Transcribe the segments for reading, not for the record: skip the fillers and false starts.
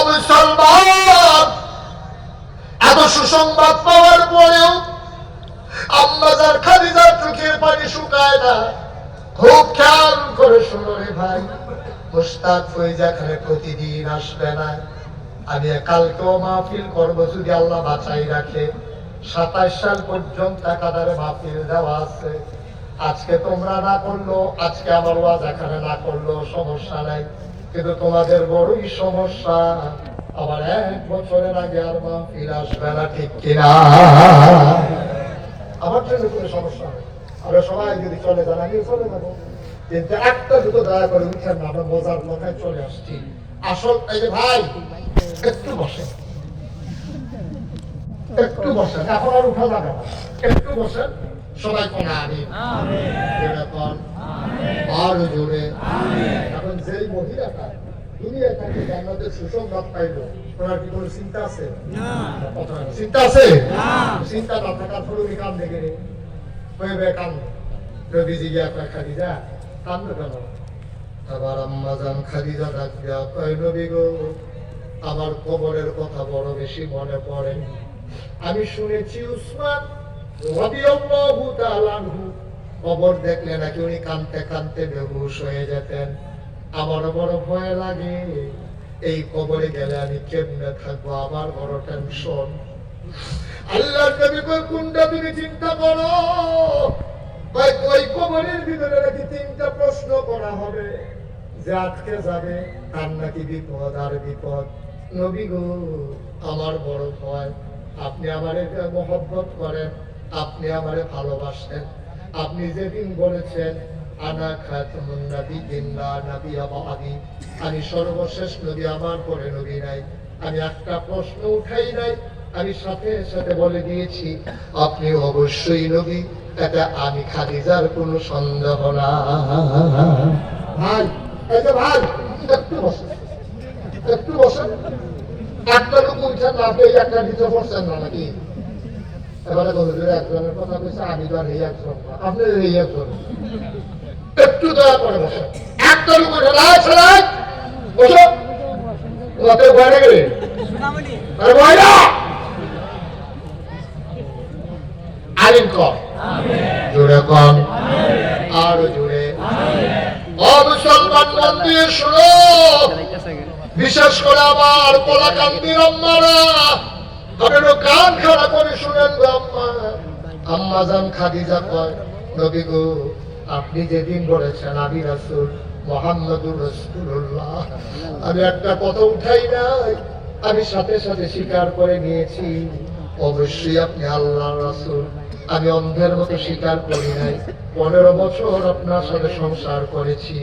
মুসলমান, এত সুসংবাদ পাওয়ার পরেও আম্মাজান খাদিজার চোখের পানি শুকায় না। খুব খেয়াল করে শোনো রে ভাই, মুশতাক ফৈজা খানে প্রতিদিন আসবে না। আমি কালকেও মাহফিল করবো যদি আল্লাহ বাঁচাই রাখে। 27 সাল পর্যন্ত একাধারে মাহফিল দেওয়া আছে। আজকে তোমরা না করলো, আজকে আমার ওয়াজ এখানে না করলো সমস্যা নাই, কিন্তু তোমাদের বড়ই সমস্যা, আবার 1 বছরের আগে আর মাহফিল আসবে না, ঠিক কিনা? আমার জন্য কোনো সমস্যা নেই, আমরা সবাই যদি চলে যান আমিও চলে যাবো, কিন্তু একটা দুটো দয়া করে উঠেন না, আমরা মজার কথায় চলে আসছি। আসল এই যে ভাই একটু বসেন, একটু বসেন, এখন আর উঠা যাবে না, একটু বসেন সবাই। কোন আমিন, আরো জোরে। এখন যেই মহিলাটা দুনিয়া থেকে জান্নাতের সুসংবাদ পাইলো, ওনার কি কোনো চিন্তা আছে? চিন্তা আছে? চিন্তা না থাকার ফলে কান দেখে কান নবীজি গিয়া খাদিজা কান্দো কেন? আবার আম্মাজান খাদিজা ডাক দিয়া কয়, নবী গো, আমার কবরের কথা বড় বেশি মনে পড়ে। আমি শুনেছি উসমান রাদিয়াল্লাহু তাআলা আনহু কবর দেখলে নাকি উনি কাঁদতে কাঁদতে বেহুশ হয়ে যেতেন। আমার বড় ভয় লাগে, এই কবরে গেলে আমি কেমনে থাকবো, আমার বড় টেনশন। আল্লাহর নবী কই, কোনটা তুমি চিন্তা করো? ওই কবরের ভিতরে নাকি 3টা প্রশ্ন করা হবে, যে আজকে যাবে তার নাকি বিপদ আর বিপদ। নবী গো, আমার বড় ভয়। আপনি আমারে মহব্বত করেন, আপনি আমারে ভালোবাসেন। আপনি যেদিন বলেছেন আনা খাতামুন নাবিয়্যিন লা নাবিয়্যা বা'দি, আমি সর্বশেষ নবী, আমার পরে নবী নাই, আমি একটা প্রশ্ন উঠাই নাই, আমি সাথে সাথে বলে দিয়েছি আপনি অবশ্যই নবী, এটা আমি খাদিজার কোনো সন্দেহ না। ভাই এই যে ভাই একটু বসেন, একটু বসেন। একটা লোক উঠছেন না, আপনি একটা নিচে বসছেন না নাকি? এবারে হুজুরের একজনের কথা কইছে, আমি তো আর এই একজন না, আপনি এই একজন। একটু দয়া করে বসেন। একটা লোক উঠে না, ছেড়ে বসো। তোমাকে বাইরে গেলে আরে বাইরে আলিম কর, জোরে কর, আরো জোরে। ও মুসলমান, মন দিয়ে শোনো, বিশেষ করে আমার পোলাকান্দির আম্মারা, আপনারা কান খাড়া করে শুনেন গো আম্মা। আম্মাজান খাদিজা কয়, নবী গো, আপনি যেদিন বলেছেন আমি রাসূল মুহাম্মদুর রাসূলুল্লাহ, আমি একটা কথা উঠাই নাই, আমি সাথে সাথে স্বীকার করে নিয়েছি অবশ্যই আপনি আল্লাহর রাসূল। আমি অন্ধের মতো স্বীকার করি নাই। 15 বছর আপনার সাথে সংসার করেছি।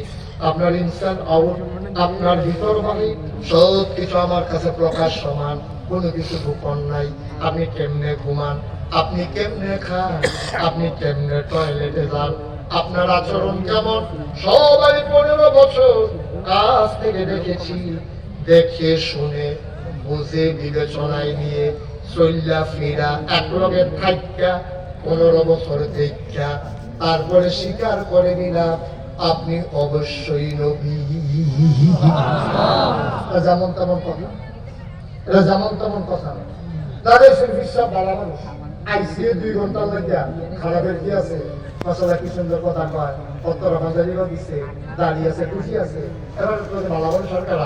আপনার ইনসান আউট, আপনার ভিতর বাণী সব কিছু আমার কাছে প্রকাশ সমান, কোনো কিছু গোপন নাই। আপনি কেমনে ঘুমান, আপনি কেমনে খান, আপনি কেমনে টয়লেটে যান, আপনার আচরণ কেমন, সবাই 15 বছর কাছ থেকে দেখেছি। দেখে শুনে বুঝে বিবেচনায় নিয়ে চল্লা ফিরা একরকমের থাকা 15 বছর দেখা তারপরে স্বীকার করে নিলাম আপনি অবশ্যই নবী। যেমন তেমন কথা, এটা যেমন তেমন কথা না। তাদের বিশ্বাস বাড়া মানুষ আইসিএ 2 ঘন্টা লাগিয়া খারাপের কি আছে, মশলা কি সুন্দর কথা কয়, কত রকম দিচ্ছে, দাঁড়িয়ে আছে, খুশি আছে। এবার ভালো মানুষ সরকার,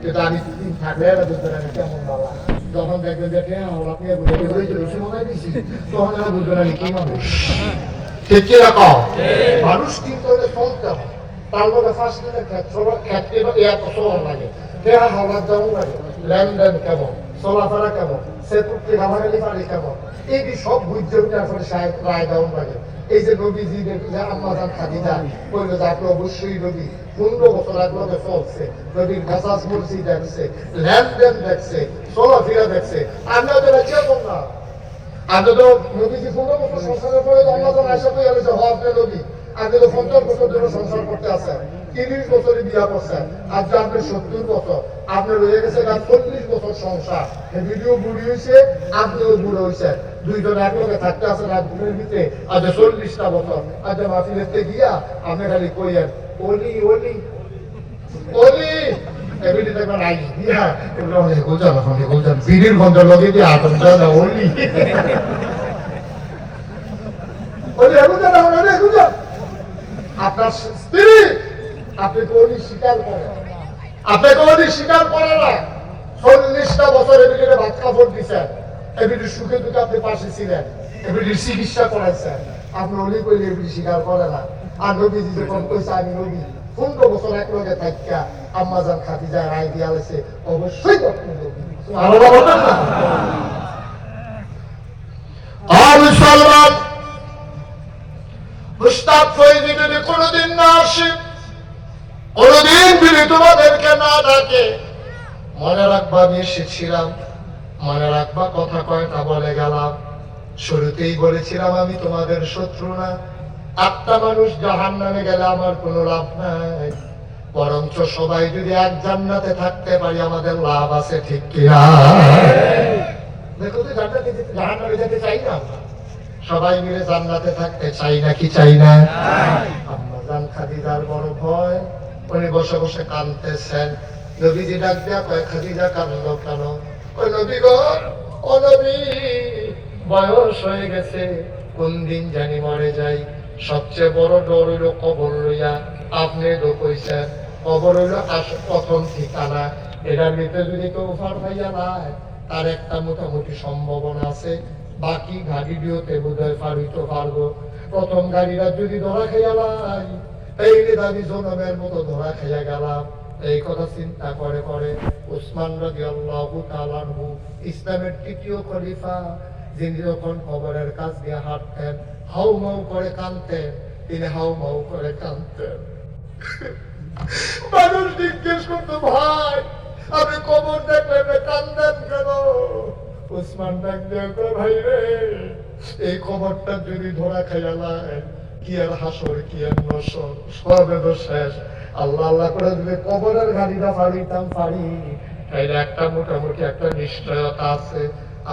কিন্তু আমি থাকলে এরা বুঝতে পারি কেমন বাবা। যখন দেখবেন যে আপনি মনে দিচ্ছি, তখন এরা বুঝবে না কি মানুষ। ঠিক কিরকম মানুষ কিন্তু চলতে হয়, তার মধ্যে ফার্স্ট ক্ষেত্রে এত সময় লাগে, হাওলার যেমন লাগে, লেনদেন কেমন, চলাফেরা কেমন, সেতুটি গালাগালি পারি কেমন, এই সব বুঝতে উঠে আসলে সাহেব রায় দেওয়ান লাগে। এই যে নবীজি দেখলে আম্মাজান খাদিজা বললো যে আপনি অবশ্যই নবী, 15 বছর আগে চলছে, নবীর মেসাজ বলছি দেখছে, লেনদেন দেখছে, চলাফেরা দেখছে। আমরা তো কেমন না, আগে তো নবীজি 15 বছর সংসারের পরে আম্মাজান আয়সা পেয়ে গেছে আপনি নবী, আগে তো 50 বছর ধরে সংসার করতে আছেন, 30 বছরে বিয়া করছেন, আজকে আপনি 70 বছর, আপনি রয়ে গেছে 40 বছর সংসার। ভিডিও বুড়ি হয়েছে, আপনিও বুড়ো হয়েছেন, দুইজন একলগে থাকতে আছেন আপনার ভিতরে আজ 40টা বছর। আজ মাফিলেতে গিয়া আপনি খালি কইয়েন ওলি ওলি ওলি, এবিটি দেখবেন আই দিয়া এগুলো অনেক গোলজান বিড়ির গন্ধ লগে দিয়ে আতম জানা ওলি আপনার স্ত্রী আপনি কোনই স্বীকার করেন, আপনি কোনই স্বীকার করেন না। 40টা বছর এবিটিতে ভাত কাপড় দিচ্ছেন, এবিটির সুখে দুঃখে আপনি পাশে ছিলেন, এবিটির চিকিৎসা করাইছেন, আপনি অলি করলে এবিটি স্বীকার করে না। আর নবীজি যখন কইছে আমি নবী 15 বছর এক লগে থাকিয়া আম্মাজান খাদিজা রায় দিয়া লেছে, অবশ্যই আপনি নবী। সুবহানাল্লাহ বলেন না? মুসলমান মুস্তাক ফয়জি যদি কোনোদিন না আসে, কোনোদিন যদি তোমাদেরকে না ডাকে, মনে রাখবা আমি এসেছিলাম, মনে রাখবা কথা কয়টা বলে গেলাম। শুরুতেই বলেছিলাম আমি তোমাদের শত্রু না। একটা মানুষ জাহান্নামে গেলে আমার কোনো লাভ নাই, বরঞ্চ সবাই যদি এক জান্নাতে থাকতে পারি আমাদের লাভ আছে, ঠিক কিনা? দেখো তো জাহান্নামে যেতে চাই না, সবাই মিলে জান্নাতে থাকতে চাই না, কি চাই না? আম্মাজান খাদিজার বড় ভয়, উনি বসে বসে কাঁদতেছেন। নবীজি ডাক দেয়া কয়, খাদিজা কাঁদলো কেন? ওই নবী গো, ও নবী, বয়স হয়ে গেছে, কোন দিন জানি মরে যাই। সবচেয়ে বড় ডর হইল কবর লইয়া। আপনি তো কইছেন কবর হইল প্রথম ঠিকানা, এটার ভিতরে যদি কেউ ফার পাইয়া নাই, তার একটা মোটামুটি সম্ভাবনা আছে, বাকি গাড়িটিওতে বোধহয় পারিতে পারবো। প্রথম গাড়িটা যদি ধরা খাইয়া লাই, তাইলে দাবি জনমের মতো ধরা খাইয়া গেলাম। এই কথা চিন্তা করে করে উসমান রাদিয়াল্লাহু তাআলা আনহু, ইসলামের তৃতীয় খলিফা, যিনি যখন কবরের কাছ দিয়ে হাঁটতেন হাউ মাউ করে কাঁদতেন, তিনি হাউ মাউ করে কাঁদতেন। মানুষ জিজ্ঞেস করতো, ভাই আপনি কবর দেখলে কান্দেন কেন? উসমান ডাক দিয়ে কয়, ভাই রে, এই খবরটা যদি ধরা খাইয়া লাই, কি আর হাসর কি আর নসর, সবে তো শেষ। আল্লাহ আল্লাহ করে দিলে কবরের গাড়িটা পারিতাম পারি, তাইলে একটা মোটামুটি একটা নিশ্চয়তা আছে।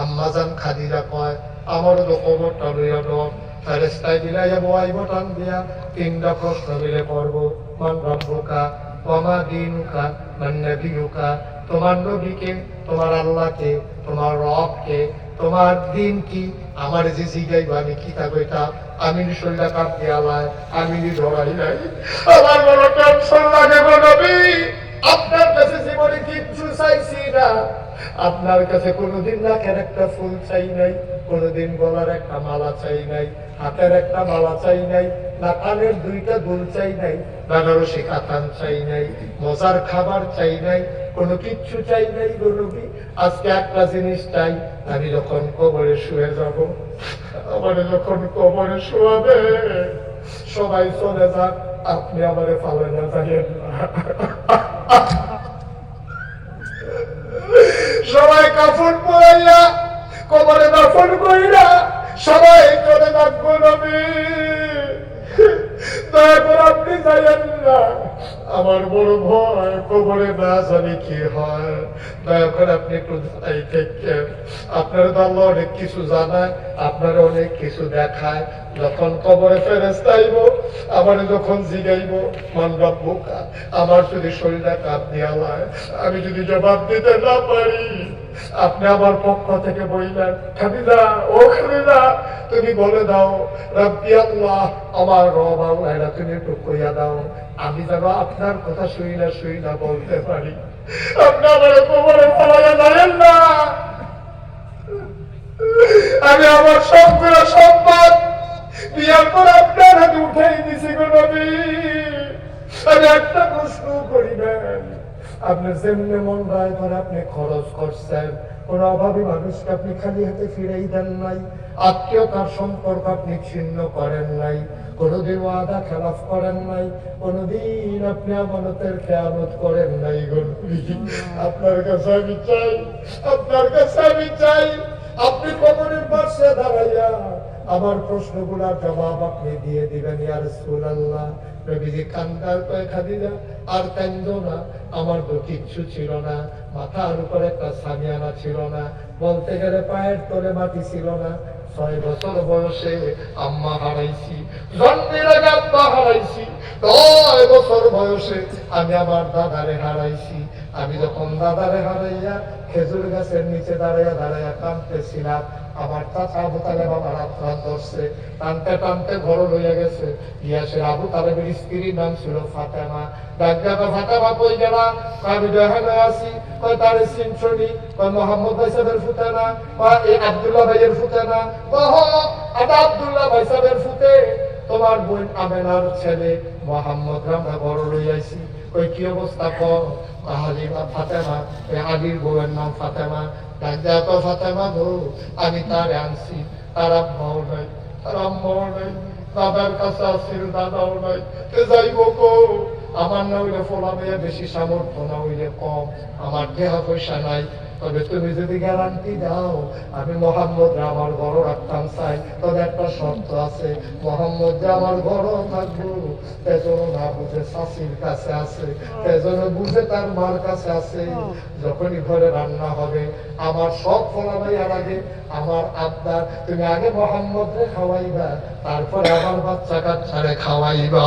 আম্মাজান খাদিজা কয়, আমারও তো কবরটা লইয়া ডর, ফেরেশতায় দিলাইয়া বয়াইব টান দিয়া, 3টা প্রশ্ন মিলে করবো। মান রাব্বুকা ওয়া মা দীনুকা মান নাবিয়ুকা, তোমার নবীকে, তোমার আল্লাহকে, তোমার রবকে, তোমার দিন কি? আমার যে জিগাইব আমি কি থাকবো, এটা আমি শরীরটা কাপ দিয়ালায় আমি ধরাই নাই। আমার বড় টেনশন লাগে গো নবী, আপনার কাছে জীবনে কিচ্ছু চাইছি না, আপনার কাছে কোনোদিন নাকের একটা ফুল চাই নাই, কোনোদিন গলার একটা মালা চাই নাই, হাতের একটা মালা চাই নাই, না কানের 2টা দুল চাই নাই, বেনারসি কাতান চাই নাই, মজার খাবার চাই নাই, কোনো কিচ্ছু চাই নাই গো নবী। আজকে একটা জিনিস চাই, আমি যখন কবরে শুয়ে যাব, আমারে যখন কবরে শোয়াবে, সবাই চলে যাক, আপনি আমারে ফালে না যাইয়েন না। সবাই কাফন পরাইয়া কবরে দাফন কইরা সবাই চলে যাবো নবী, দয়া করে আপনি যাইয়েন না, আমার বড় ভয় কবরে না জানি কি হয়, দয়া করে আপনি একটু দাঁড়াই থাকেন। আপনার তো আল্লাহ অনেক কিছু জানায়, আপনার অনেক কিছু দেখায়। যখন কবরে ফেরেশতা আইব, আমার যখন জিগাইব মান রাব্বুকা, আমার যদি শরীরটা কাঁপ দিয়া লায়, আমি যদি জবাব দিতে না পারি, আপনি আমার পক্ষ থেকে বললেন, খাদিজা ও খাদিজা, তুমি বলে দাও রাব্বি আল্লাহ, আমার রব আল্লাহ, এটা তুমি একটু কইয়া দাও, আমি যেন আপনার কথা শুই না বলতে পারি। আপনি আমার কবরে ফেলাইয়া যাবেন না, আমি আমার সবগুলো সম্পদ বিয়ার পর আপনার হাতে উঠাই দিছি গো নবী। আমি একটা প্রশ্ন করিবেন, আপনি যেমনি মন রায় করে আপনি খরচ করছেন, কোন অভাবী মানুষকে আপনি খালি হাতে ফিরেই দেন নাই, আত্মীয়তার সম্পর্ক আপনি ছিন্ন করেন নাই, কোনদিন ওয়াদা খেলাফ করেন নাই, কোনদিন আপনি আমানতের খেয়ানত করেন নাই গো নবী। আপনার কাছে আমি চাই, আপনার কাছে আমি চাই, আপনি কবরের পাশে দাঁড়াইয়া আমার প্রশ্নগুলোর জবাব আপনি দিয়ে দিবেন ইয়া রাসূলুল্লাহ। নবীজি কান্দার কয়, খাদিজা আর কান্দো না, আমার তো কিচ্ছু ছিল না, মাথার উপরে একটা সামিয়ানা ছিল না, বলতে গেলে পায়ের তলে মাটি ছিল না। 6 বছর বয়সে আম্মা হারাইছি, জন্মের আগে আব্বা হারাইছি, 10 বছর বয়সে আমি আমার দাদারে হারাইছি, আমি যখন দাদারে হারাইয়া খেজুর গাছের নিচে দাঁড়াইয়া দাঁড়াইয়া কাঁদতেছিলাম, আমার চাচা আবু তালেব আমার হাত ধরছে, টানতে টানতে ঘর লইয়া গেছে। ইয়াসের আবু তালেবের স্ত্রীর নাম ছিল ফাতেমা। ডাক ডাকা, ফাতেমা কই গেলা? আমি এখানে আছি। কয় তার সিনছনি? কয় মোহাম্মদ ভাই সাহেবের ফুতে না? কয় এই আব্দুল্লাহ ভাইয়ের ফুতে না? কয় হ, এটা আব্দুল্লাহ ভাই সাহেবের ফুতে। তোমার বোন আমেনার ছেলে মোহাম্মদ আমরা বড় লইয়াছি। কই কি অবস্থা? হালিমা ফাতেমা, আলীর বউয়ের নাম ফাতেমা। তো ফাতেমা গো, আমি তার আনছি, তার আব্বাও নাই, তার আম্মাও নাই, দাদার কাছে আসছিল, দাদাও নাই। যাইব গো, আমার না হইলে ফোলা মেয়ে বেশি সামর্থ্য, না হইলে কম, আমার দেহা পয়সা নাই। তবে তুমি যদি গ্যারান্টি দাও আমি মোহাম্মদ আমার বড় রাখতাম চাই, তবে একটা শর্ত আছে, মোহাম্মদ যে আমার বড় থাকবো তেজন না বুঝে শাশির কাছে আছে, তেজন বুঝে তার মার কাছে আছে। যখনই ঘরে রান্না হবে আমার সব ফলাবাইয়ার আগে আমার আব্বা, তুমি আগে মোহাম্মদ রে খাওয়াইবা, তারপরে আমার বাচ্চা কাচ্চারে খাওয়াইবা।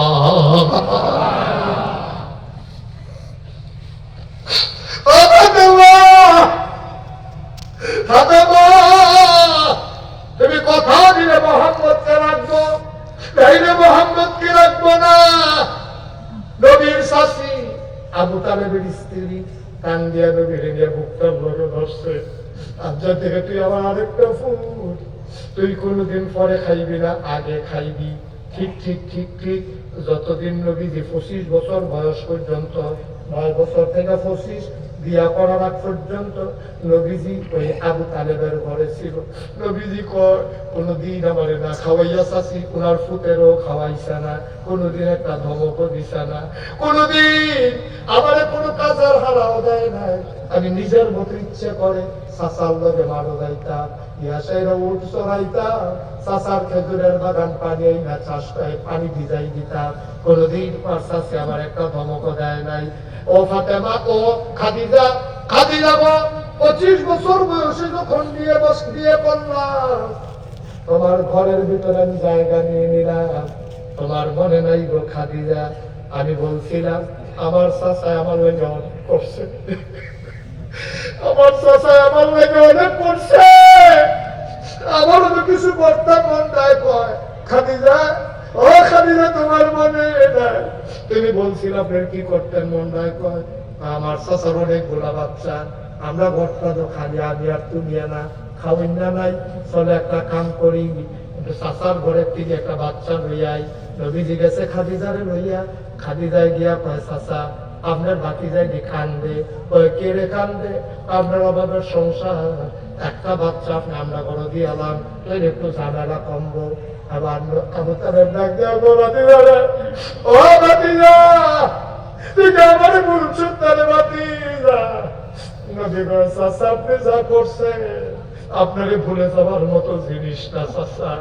তুমি কথা দিলে মোহাম্মদকে রাখবো, তাইলে মোহাম্মদকে রাখবো না। নবীর শাশি আবু তালেবের স্ত্রী কান দিয়া নবীর নিয়ে বুকটার লোকে ধরছে, আজ্জা থেকে তুই আমার আরেকটা ফুট, তুই কোনোদিন পরে খাইবি না, আগে খাইবি। ঠিক ঠিক ঠিক ঠিক। যতদিন নবীজি 25 বছর বয়স পর্যন্ত, 9 বছর থেকে 25 বিয়া করার আগ পর্যন্ত নবীজি ওই আবু তালেবের ঘরে ছিল। নবীজি কয় কোনদিন আমারে না খাওয়াইয়া চাষি, ওনার ফুতেরও খাওয়াইছে না, কোনদিন একটা ধমকও দিছে না, কোনদিন আমারে কোনো কাজের হারাও দেয় নাই। আমি নিজের মতো ইচ্ছে করে চাচার লগে মারো যাইতাম, ইয়াসাইরা উঠ চড়াইতাম, চাচার খেজুরের বাগান পানি না চাষ করে পানি ভিজাই দিতাম। কোনদিন আমার চাষি আমার একটা ধমকও দেয় নাই। ও ফাতেমা, ও খাদিজা, খাদিজা গো, 25 বছর বয়সে যখন বিয়ে করলাম, তোমার ঘরের ভিতরে আমি জায়গা নিয়ে নিলাম, তোমার মনে নাই গো খাদিজা? আমি বলছিলাম আমার চাচা আমার লেগে অনেক করছে, আমার চাচা আমার লেগে অনেক করছে, আমার তো কিছু করতে মন নাই। কয় খাদিজা, ও খাদিজা তোমার মনে নাই? তুমি বলছিল আপনার কি করতেন মন নাই? কয় আমার চাচার অনেকগুলা বাচ্চা, আমরা ঘরটা তো খালি, আমি আর তুমি না খাওয়াই না নাই, চলে একটা কাম করি, চাচার ঘরের থেকে একটা বাচ্চা লইয়াই। নবীজি গেছে খাদিজারে লইয়া, খাদিজায় গিয়া কয় চাচা আপনার ভাতিজাই দি কান্দে। কয় কে রে কান্দে? আপনার অভাবের সংসার, একটা বাচ্চা আপনি আমরা ঘরে দিয়ে এলাম, তোর একটু ঝামেলা কমবো। আবার আবু তালেব ডাক দেওয়া গো ভাতিজারে, ও ভাতিজা তুই আমার বলছো তাহলে ভাতিজা? নবী কয় চাচা আপনি যা করছে আপনারে ভুলে যাওয়ার মতো জিনিস না চাচা।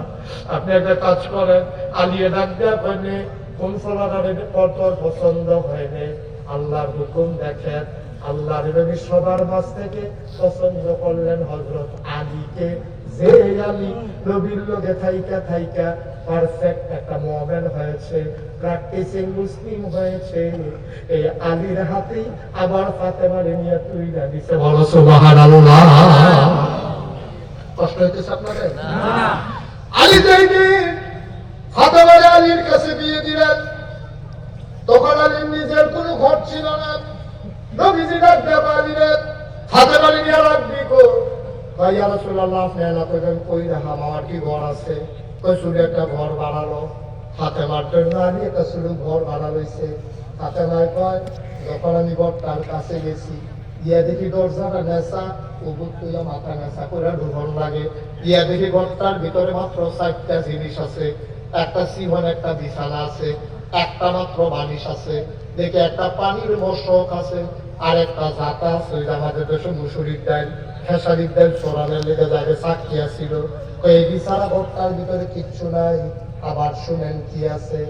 আপনি একটা কাজ করেন, আলিয়ে ডাক দেওয়া কয়নি কোন ফলারে তোর পছন্দ হয়নি, আল্লাহর হুকুম দেখেন। আল্লাহর নবী সবার মাঝ থেকে পছন্দ করলেন হযরত আলীকে, যে আলী নবীর লগে থাইকা থাইকা পারফেক্ট একটা মুমিন হয়েছে, প্র্যাকটিসিং মুসলিম হয়েছে। এই আলীর হাতেই আবার ফাতেমার নিয়ে তুইলা দিছে। বলো সুবহানাল্লাহ। কষ্ট হইতেছে আপনাদের? না। আলী যাইনি ফাতেমার আলীর কাছে বিয়ে দিলেন, তখন আলীর নিজের কোনো ঘর ছিল না। নবীজি ডাক দেয়া আলীরে, ফাতেমা নিয়ে রাখবি গো। কয় ইয়া রাসূলুল্লাহ আপনি না কইবেন কই রাখাম, আমার কি ঘর আছে? কই শুধু একটা ঘর বানালো ফাতেমার জন্য, আলী একটা শুধু ঘর বানা লইছে। ফাতেমায় কয় যখন আমি ঘরটার কাছে গেছি, ইয়া দেখি দরজাটা নেশা, উবুক তুইলা মাথা নেশা করে ঢুকন লাগে। ইয়া দেখি ঘরটার ভিতরে মাত্র 4টা জিনিস আছে, একটা সিহন, একটা বিছানা আছে, একটা মাত্র বালিশ আছে, দেখে একটা পানির মশক আছে, আর একটা জাতা আছে, আমাদের দেশে মুসুরির ডাল, খেসারির ডাল চোরানের লেগে যাবে চাকরি আসছিল। এই বিছানা ঘরটার ভিতরে কিচ্ছু নাই। আবার শুনেন কি আছে,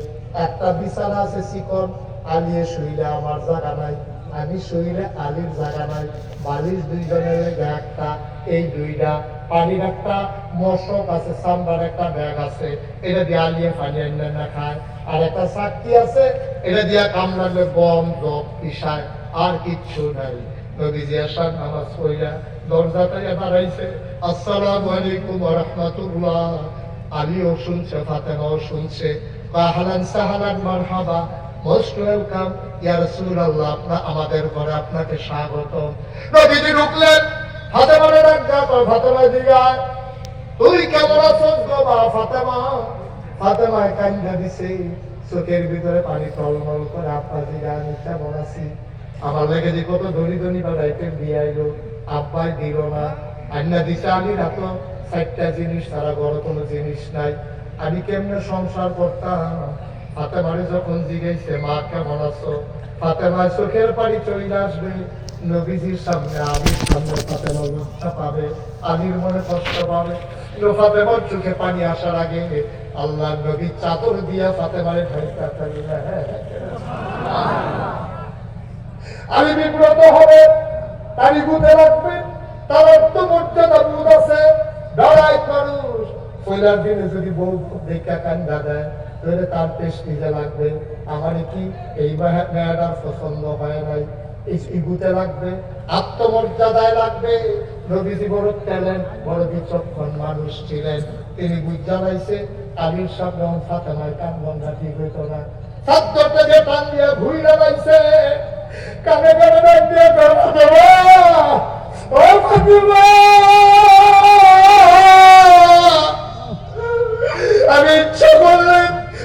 একটা বিছানা আছে চিকন, আলিয়ে শুইলে আমার জায়গা নাই, আমি শুইলে আলীর জায়গা নাই, বালিশ দুইজনের লেগে একটা, এই দুইটা, পানির একটা মশক আছে, সাম্বার একটা ব্যাগ আছে, এটা দিয়ে আলিয়ে পানি আনলে না খায়, আর একটা চাকরি আছে, এটা দিয়ে কামড়ালে গম জব পিসায় আর কিচ্ছু নাই। নবীজি আসার নামাজ পড়িয়া দরজাতে দাঁড়াইছে, আসসালামু আলাইকুম ওয়া রাহমাতুল্লাহ। আলীও শুনছে, ফাতেমাও শুনছে, আহলান সাহলান মারহাবা, মোস্ট ওয়েলকাম ইয়া রাসূলুল্লাহ, আপনার আমাদের ঘরে আপনাকে স্বাগত। নবীজি ঢুকলেন, ফাতেমারে ডাক দাও, ফাতেমা দিগা তুই কেমন আছিস গো মা ফাতেমা? ফাতেমা কান্না দিছে, চোখের ভিতরে পানি টলমল করে, আব্বা দিগা আমি কেমন আছি? আমার লাগে যে কত ধনী ধনী বাড়াইতে দিয়ে আইলো, আব্বাই দিল না। আন্না দিছে আমি রাত 4টা জিনিস তারা বড় কোনো জিনিস নাই, আমি কেমনে সংসার করতাম? ফাতেমারে যখন জিজ্ঞাসে মা কেমন আছো, ফাতেমার চোখের পানি চলে আসবে। নবীজির সামনে, আলীর সামনে ফাতেমা লজ্জা পাবে, আলীর মনে কষ্ট পাবে। ফাতেমার চোখে পানি আসার আগে আল্লাহ নবী চাদর দিয়া ফাতেমারে ঢাইকা ফেললেন। আমি বিব্রত হবে, তারি বুঝে রাখবে, তার আত্মমর্যাদা বোধ আছে। ডরাই মানুষ পয়লার দিনে যদি বউ দেখা কান্দা দেয়, তাহলে তার পেশ নিজে লাগবে, আমার কি এই মেয়েটার পছন্দ হয় নাই, ইগুতে লাগবে, আত্মমর্যাদায় লাগবে। নবীজি বড় ট্যালেন্ট, বড় বিচক্ষণ মানুষ ছিলেন। তিনি বুঝা পাইছে আলীর সামনে ফাতেমার কান বন্ধা ঠিক হইতো না। ছাত্রটা যে টান দিয়ে ঘুরে পাইছে, কানে কানে ডাক দিয়ে ও ফাতেমা, আমি ইচ্ছা করলে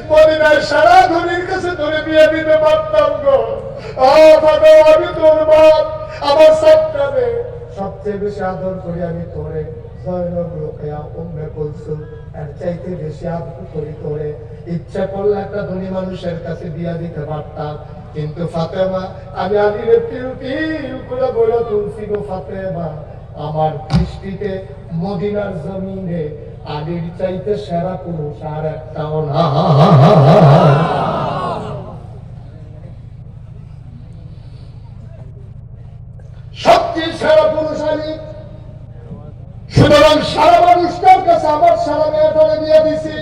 মদিনার সারা ধনীর কাছে ধরে বিয়ে দিতে পারতাম গো। আমি তোর বাপ, আমার সবটাবে সবচেয়ে বেশি আদর করি আমি তোরে। জয়নব, রোকেয়া, উম্মে কুলসুম, এর চাইতে বেশি আদর করি তোরে। ইচ্ছা করলে একটা ধনী মানুষের কাছে বিয়া দিতে পারতাম, কিন্তু ফাতেমা, আমি আলীর তিল তিল করে বলে তুলছি গো ফাতেমা, আমার দৃষ্টিতে মদিনার জমিনে আলীর চাইতে সেরা পুরুষ আর একটাও না। সবচেয়ে সেরা পুরুষ আলী। সুতরাং সারা মানুষটার কাছে আমার সারা মেয়েটারে বিয়ে দিছি।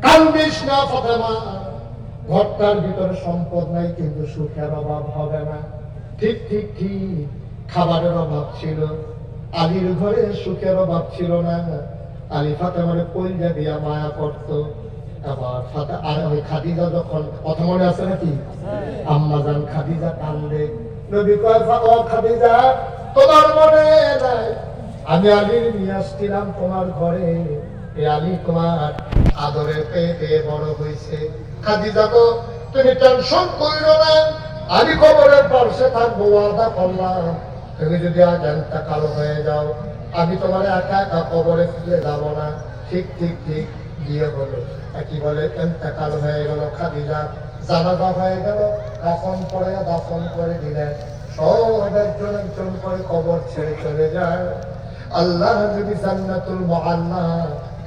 কান্দিস না ফাতেমা, ঘরটার ভিতরে সম্পদ নাই কিন্তু সুখের অভাব হবে না। ঠিক ঠিক ঠিক, খাবারের অভাব ছিল, আলীর ঘরে সুখের অভাব ছিল না। আলী ফাতেমারে কইলা দিয়া মায়া করতো। আবার খাদিজা যখন, কথা মনে আছে নাকি, আম্মাজান খাদিজা কান্দে, নবী কয় ও খাদিজা, তোমার মনে নাই আমি আলীর নিয়ে আসছিলাম তোমার ঘরে, এই আলী তোমার আদরে পেটে বড় হয়েছে। খাদিজা তো তুমি টেনশন করিল না, আমি কবরের পাশে থাকবো, ওয়াদা করলাম, তুমি যদি আজ একটা কালো হয়ে যাও, আমি তোমার একা একা কবরে ফেলে যাবো না। ঠিক ঠিক ঠিক, বিয়ে হলো। কি বলে কালো হয়ে গেল, খাদিজা জানাজা হয়ে গেল, দাফন করে দাফন করে দিলেন। সব একজন একজন করে কবর ছেড়ে চলে যায়। আল্লাহ নবী জান্নাতুল মুআল্লা,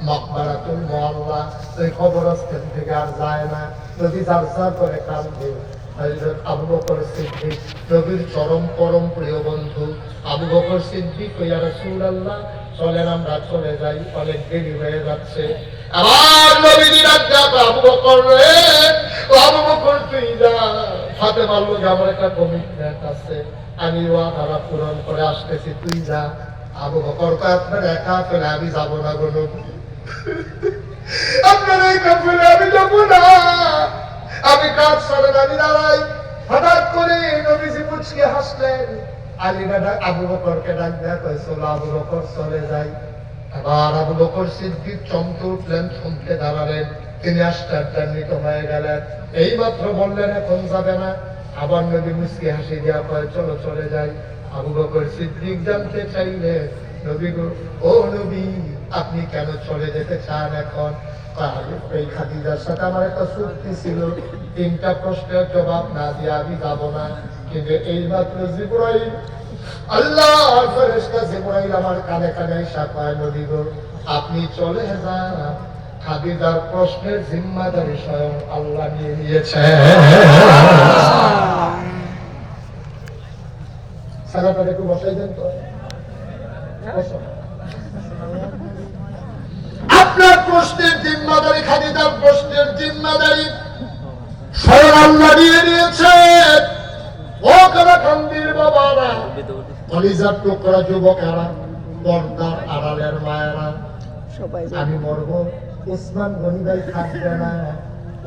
মাকবারাতুল মুআল্লা, এই কবরস্থান থেকে আর যায় না। নবী জারজার করে কাঁদে। হযরত আবু বকর সিদ্দিক, নবীর চরম পরম প্রিয় বন্ধু, আবু বকর সিদ্দিক, ইয়া রাসূলুল্লাহ চলেন আমরা চলে যাই, অনেক দেরি হয়ে যাচ্ছে। আমার নবীজি ডাক দেয়, আবু বকর রে, আবু বকর তুই যা, ফাতেমার লগে আমার একটা কমিটমেন্ট আছে, আমি ওয়াদা পূরণ করে আসতেছি, তুই যা। আবু বকর কয় আপনার একা ফেলে আমি যাবো না গো নবী, আপনার একা ফেলে আমি যাবো না, আমি কাজ ছাড়েন আমি দাঁড়াই। হঠাৎ করে নবীজি মুচকে হাসলেন। আলী ডাক আবু বকরকে ডাক দেয়া, কয় চলো আবু বকর চলে যাই। আবার আবু বকর সিদ্দিক চমকে উঠলেন, থমকে দাঁড়ালেন, তিনি আশ্চর্যান্বিত হয়ে গেলেন। এই মাত্র বললেন এখন যাবে না, আবার নবী মুচকি হাসি দিয়া কয় চলো চলে যাই। আবু বকর সিদ্দিক জানতে চাইলে, নবী গো, ও নবী আপনি কেন চলে যেতে চান এখন? এই খাদিজার সাথে আমার একটা চুক্তি ছিল, 3টা প্রশ্নের জবাব না দিয়ে আমি যাব না। কিন্তু এই মাত্র জিবরাইল, আল্লাহর ফেরেশতা জিবরাইল আমার কানে কানে এসে কয়, নবী গো আপনি চলে যান, খাদিজার প্রশ্নের জিম্মাদারি স্বয়ং আল্লাহ নিয়ে নিয়েছেন। সারাটা একটু বসাই দেন তো। আপনার প্রশ্নের জিম্মাদারি, খাদিজার প্রশ্নের জিম্মাদারি স্বয়ং আল্লাহ নিয়ে নিয়েছেন। ও কারাকান্দির বাবারা, কলিজার টুকরা যুবকেরা, পর্দার আড়ালের মায়েরা, আমি মরবো, ওসমান গনি ভাই থাকবে না,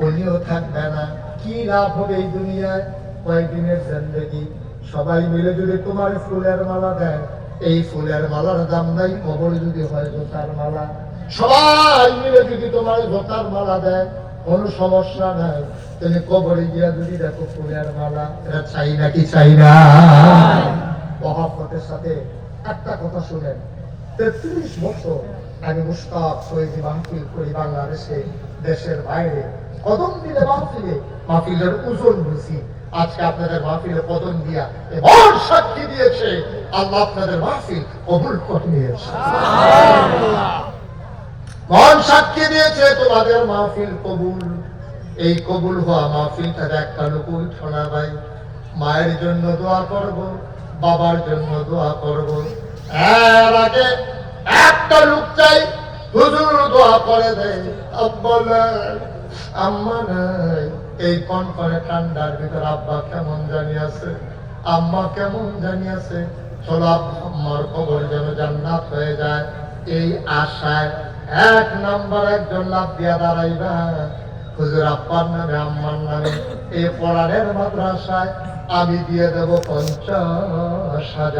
উনিও থাকবে না, কি লাভ হবে এই দুনিয়ায়? কয়েকদিনের জিন্দেগি। সবাই মিলে যদি তোমার ফুলের মালা দেয়, এই ফুলের মালার দাম নাই কবর যদি হয় জোতার মালা। সবাই মিলে যদি তোমার জোতার মালা দেয়, কোনো সমস্যা নাই। তুমি কবরে গিয়া যদি দেখো ফুলের মালা, এটা চাই নাকি চাই না? মহাব্বতের সাথে একটা কথা শুনেন, ৩৩ বছর আমি মুশতাক সৈয়দি মাহফিল করি বাংলাদেশে, দেশের বাইরে। কদম দিলে মাহফিলে, মাহফিলের ওজন বুঝি। আজকে আপনাদের মাহফিলে কদম দিয়া এমন সাক্ষী দিয়েছে, আল্লাহ আপনাদের মাহফিল কবুল করে নিয়েছে। মহান সাক্ষী দিয়েছে তোমাদের মাহফিল কবুল। এই কবুল হওয়া মাহফিলটাতে একটা লোক শোনা ভাই, মায়ের জন্য দোয়া করব, বাবার জন্য দোয়া করব। এর আগে একটা লোক চাই, হুজুর দোয়া করে দেয়, আব্বা নাই, আম্মা নাই। এই কনকনে ঠান্ডার ভিতর আব্বা কেমন জানি আছে, আম্মা কেমন জানি আছে। চলো আম্মার কবর যেন জান্নাত হয়ে যায়, এই আশায় 1 নাম্বার একজন লাভ দিয়া দাঁড়াইবা। হুজুর আব্বার নামে আম্মার নামে এই পড়ানের মাদ্রাসায় আমি দিয়ে দেব 50,000।